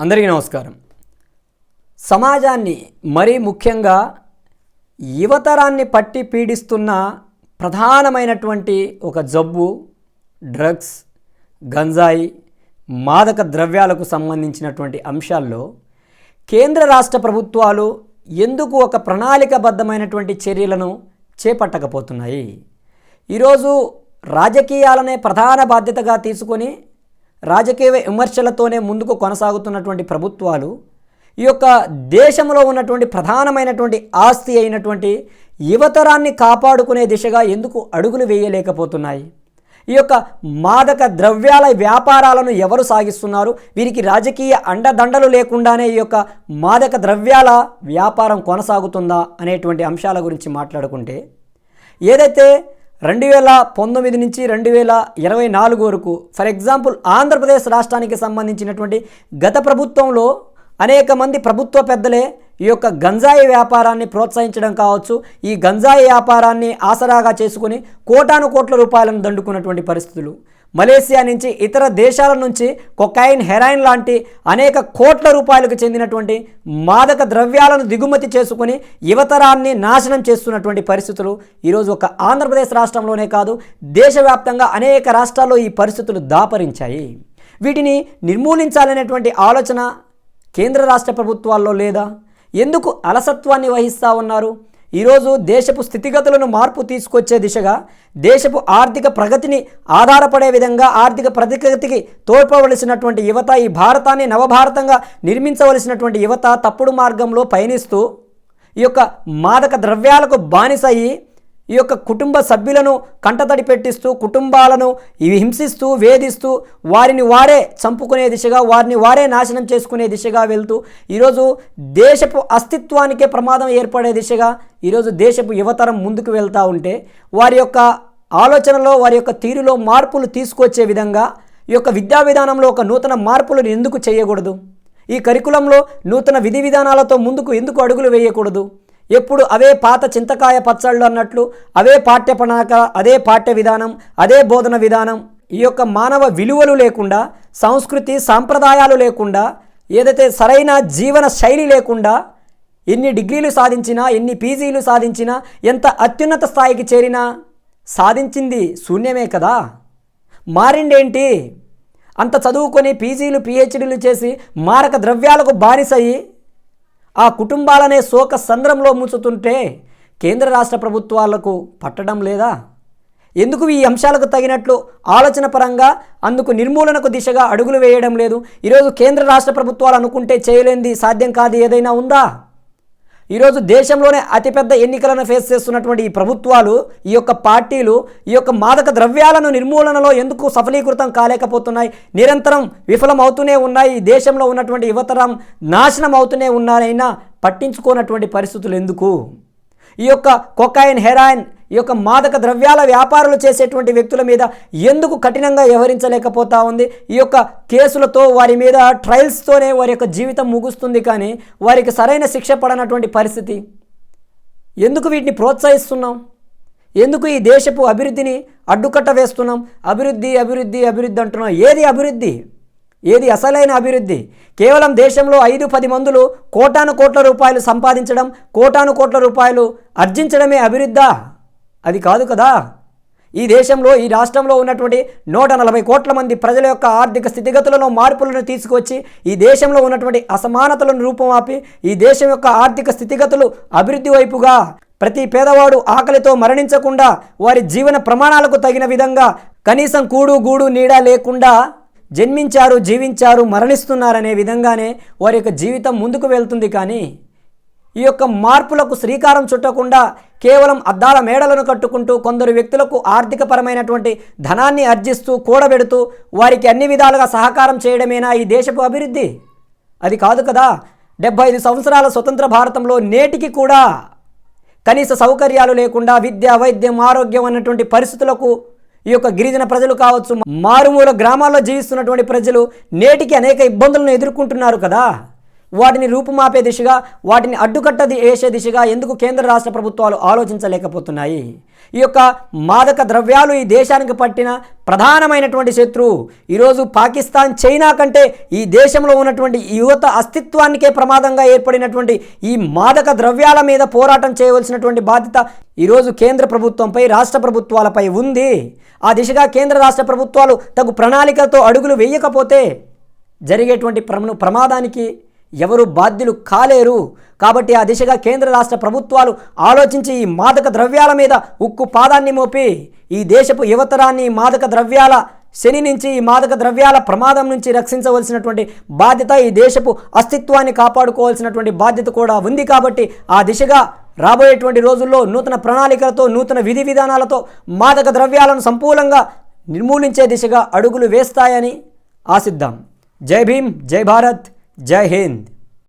అందరికీ నమస్కారం. సమాజాన్ని మరీ ముఖ్యంగా యువతరాన్ని పట్టి పీడిస్తున్న ప్రధానమైనటువంటి ఒక జబ్బు డ్రగ్స్, గంజాయి, మాదక ద్రవ్యాలకు సంబంధించినటువంటి అంశాల్లో కేంద్ర రాష్ట్ర ప్రభుత్వాలు ఎందుకు ఒక ప్రణాళికాబద్ధమైనటువంటి చర్యలను చేపట్టకపోతున్నాయి? ఈరోజు రాజకీయాలనే ప్రధాన బాధ్యతగా తీసుకొని రాజకీయ విమర్శలతోనే ముందుకు కొనసాగుతున్నటువంటి ప్రభుత్వాలు ఈ యొక్క దేశంలో ఉన్నటువంటి ప్రధానమైనటువంటి ఆస్తి అయినటువంటి యువతరాన్ని కాపాడుకునే దిశగా ఎందుకు అడుగులు వేయలేకపోతున్నాయి? ఈ యొక్క మాదక ద్రవ్యాల వ్యాపారాలను ఎవరు సాగిస్తున్నారు? వీరికి రాజకీయ అండదండలు లేకుండానే ఈ యొక్క మాదక ద్రవ్యాల వ్యాపారం కొనసాగుతుందా అనేటువంటి అంశాల గురించి మాట్లాడుకుంటే, ఏదైతే 2019 నుంచి 2024 వరకు ఫర్ ఎగ్జాంపుల్ ఆంధ్రప్రదేశ్ రాష్ట్రానికి సంబంధించినటువంటి గత ప్రభుత్వంలో అనేక మంది ప్రభుత్వ పెద్దలే ఈ యొక్క గంజాయి వ్యాపారాన్ని ప్రోత్సహించడం కావచ్చు, ఈ గంజాయి వ్యాపారాన్ని ఆసరాగా చేసుకుని కోటాను కోట్ల రూపాయలను దండుకున్నటువంటి పరిస్థితులు, మలేసియా నుంచి ఇతర దేశాల నుంచి కొకైన్, హెరాయిన్ లాంటి అనేక కోట్ల రూపాయలకు చెందినటువంటి మాదక ద్రవ్యాలను దిగుమతి చేసుకుని యువతరాన్ని నాశనం చేస్తున్నటువంటి పరిస్థితులు ఈరోజు ఒక ఆంధ్రప్రదేశ్ రాష్ట్రంలోనే కాదు, దేశవ్యాప్తంగా అనేక రాష్ట్రాల్లో ఈ పరిస్థితులు దాపరించాయి. వీటిని నిర్మూలించాలనేటువంటి ఆలోచన కేంద్ర రాష్ట్ర ప్రభుత్వాల్లో లేదా? ఎందుకు అలసత్వాన్ని వహిస్తూ ఉన్నారు? ఈరోజు దేశపు స్థితిగతులను మార్పు తీసుకొచ్చే దిశగా, దేశపు ఆర్థిక ప్రగతిని ఆధారపడే విధంగా ఆర్థిక ప్రగతికి తోడ్పవలసినటువంటి యువత, ఈ భారతాన్ని నవభారతంగా నిర్మించవలసినటువంటి యువత తప్పుడు మార్గంలో పయనిస్తూ ఈ యొక్క మాదక ద్రవ్యాలకు బానిసయి ఈ యొక్క కుటుంబ సభ్యులను కంటతడి పెట్టిస్తూ, కుటుంబాలను హింసిస్తూ, వేధిస్తూ, వారిని వారే చంపుకునే దిశగా, వారిని వారే నాశనం చేసుకునే దిశగా వెళ్తూ ఈరోజు దేశపు అస్తిత్వానికే ప్రమాదం ఏర్పడే దిశగా ఈరోజు దేశపు యువతరం ముందుకు వెళ్తూ ఉంటే, వారి యొక్క ఆలోచనలో, వారి యొక్క తీరులో మార్పులు తీసుకొచ్చే విధంగా ఈ యొక్క విద్యా విధానంలో ఒక నూతన మార్పులను ఎందుకు చేయకూడదు? ఈ కరికులంలో నూతన విధి విధానాలతో ముందుకు ఎందుకు అడుగులు వేయకూడదు? ఎప్పుడు అవే పాత చింతకాయ పచ్చళ్ళు అన్నట్లు అవే పాఠ్య ప్రణాళిక, అదే పాఠ్య విధానం, అదే బోధన విధానం, ఈ యొక్క మానవ విలువలు లేకుండా, సంస్కృతి సాంప్రదాయాలు లేకుండా, ఏదైతే సరైన జీవన శైలి లేకుండా ఎన్ని డిగ్రీలు సాధించినా, ఎన్ని పీజీలు సాధించినా, ఎంత అత్యున్నత స్థాయికి చేరినా సాధించింది శూన్యమే కదా. మారిండేంటి? అంత చదువుకొని పీజీలు, పిహెచ్డీలు చేసి మారక ద్రవ్యాలకు బానిసయి ఆ కుటుంబాలనే శోక సంద్రంలో ముంచుతుంటే కేంద్ర రాష్ట్ర ప్రభుత్వాలకు పట్టడం లేదా? ఎందుకు ఈ అంశాలకు తగినట్లు ఆలోచన పరంగా అందుకు నిర్మూలనకు దిశగా అడుగులు వేయడం లేదు? ఈరోజు కేంద్ర రాష్ట్ర ప్రభుత్వాలు అనుకుంటే చేయలేనిది, సాధ్యం కాదు ఏదైనా ఉందా? ఈరోజు దేశంలోనే అతిపెద్ద ఎన్నికలను ఫేస్ చేస్తున్నటువంటి ఈ ప్రభుత్వాలు, ఈ యొక్క పార్టీలు ఈ యొక్క మాదక ద్రవ్యాలను నిర్మూలనలో ఎందుకు సఫలీకృతం కాలేకపోతున్నాయి? నిరంతరం విఫలం అవుతూనే ఉన్నాయి. ఈ దేశంలో ఉన్నటువంటి యువతరం నాశనం అవుతూనే ఉన్నారైనా పట్టించుకోనటువంటి పరిస్థితులు ఎందుకు? ఈ యొక్క కొకైన్, హెరాయిన్, ఈ యొక్క మాదక ద్రవ్యాల వ్యాపారాలు చేసేటువంటి వ్యక్తుల మీద ఎందుకు కఠినంగా వ్యవహరించలేకపోతా ఉంది? ఈ యొక్క కేసులతో, వారి మీద ట్రయల్స్తోనే వారి యొక్క జీవితం ముగుస్తుంది, కానీ వారికి సరైన శిక్ష పడనటువంటి పరిస్థితి. ఎందుకు వీటిని ప్రోత్సహిస్తున్నాం? ఎందుకు ఈ దేశపు అభివృద్ధిని అడ్డుకట్ట వేస్తున్నాం? అభివృద్ధి అభివృద్ధి అభివృద్ధి అంటున్నాం. ఏది అభివృద్ధి? ఏది అసలైన అభివృద్ధి? కేవలం దేశంలో 5-10 మందులు కోటాను కోట్ల రూపాయలు సంపాదించడం, కోటాను కోట్ల రూపాయలు ఆర్జించడమే అభివృద్ధా? అది కాదు కదా. ఈ దేశంలో, ఈ రాష్ట్రంలో ఉన్నటువంటి 140 కోట్ల మంది ప్రజల యొక్క ఆర్థిక స్థితిగతులను మార్పులను తీసుకొచ్చి ఈ దేశంలో ఉన్నటువంటి అసమానతలను రూపుమాపి ఈ దేశం యొక్క ఆర్థిక స్థితిగతులు అభివృద్ధి వైపుగా, ప్రతి పేదవాడు ఆకలితో మరణించకుండా, వారి జీవన ప్రమాణాలకు తగిన విధంగా కనీసం కూడు గూడు నీడ లేకుండా జన్మించారు, జీవించారు, మరణిస్తున్నారనే విధంగానే వారి యొక్క జీవితం ముందుకు వెళ్తుంది. కానీ ఈ యొక్క మార్పులకు శ్రీకారం చుట్టకుండా కేవలం అద్దాల మేడలను కట్టుకుంటూ కొందరు వ్యక్తులకు ఆర్థికపరమైనటువంటి ధనాన్ని ఆర్జిస్తూ, కూడబెడుతూ వారికి అన్ని విధాలుగా సహకారం చేయడమేనా ఈ దేశపు అభివృద్ధి? అది కాదు కదా. 75 సంవత్సరాల స్వతంత్ర భారతంలో నేటికి కూడా కనీస సౌకర్యాలు లేకుండా విద్య, వైద్యం, ఆరోగ్యం అన్నటువంటి పరిస్థితులకు ఈ యొక్క గిరిజన ప్రజలు కావచ్చు, మారుమూల గ్రామాల్లో జీవిస్తున్నటువంటి ప్రజలు నేటికి అనేక ఇబ్బందులను ఎదుర్కొంటున్నారు కదా. వాటిని రూపుమాపే దిశగా, వాటిని అడ్డుకట్ట వేసే దిశగా ఎందుకు కేంద్ర రాష్ట్ర ప్రభుత్వాలు ఆలోచించలేకపోతున్నాయి? ఈ యొక్క మాదక ద్రవ్యాలు ఈ దేశానికి పట్టిన ప్రధానమైనటువంటి శత్రువు. ఈరోజు పాకిస్తాన్, చైనా కంటే ఈ దేశంలో ఉన్నటువంటి యువత అస్తిత్వానికే ప్రమాదంగా ఏర్పడినటువంటి ఈ మాదక ద్రవ్యాల మీద పోరాటం చేయవలసినటువంటి బాధ్యత ఈరోజు కేంద్ర ప్రభుత్వంపై, రాష్ట్ర ప్రభుత్వాలపై ఉంది. ఆ దిశగా కేంద్ర రాష్ట్ర ప్రభుత్వాలు తగు ప్రణాళికలతో అడుగులు వేయకపోతే జరిగేటువంటి ప్రమాదానికి ఎవరు బాధ్యులు కాలేరు. కాబట్టి ఆ దిశగా కేంద్ర రాష్ట్ర ప్రభుత్వాలు ఆలోచించి ఈ మాదక ద్రవ్యాల మీద ఉక్కు పాదాన్ని మోపి ఈ దేశపు యువతరాన్ని మాదక ద్రవ్యాల శని నుంచి, ఈ మాదక ద్రవ్యాల ప్రమాదం నుంచి రక్షించవలసినటువంటి బాధ్యత, ఈ దేశపు అస్తిత్వాన్ని కాపాడుకోవాల్సినటువంటి బాధ్యత కూడా ఉంది. కాబట్టి ఆ దిశగా రాబోయేటువంటి రోజుల్లో నూతన ప్రణాళికలతో, నూతన విధి విధానాలతో మాదక ద్రవ్యాలను సంపూర్ణంగా నిర్మూలించే దిశగా అడుగులు వేస్తాయని ఆశిద్దాం. జై భీమ్, జై భారత్, జై హింద్.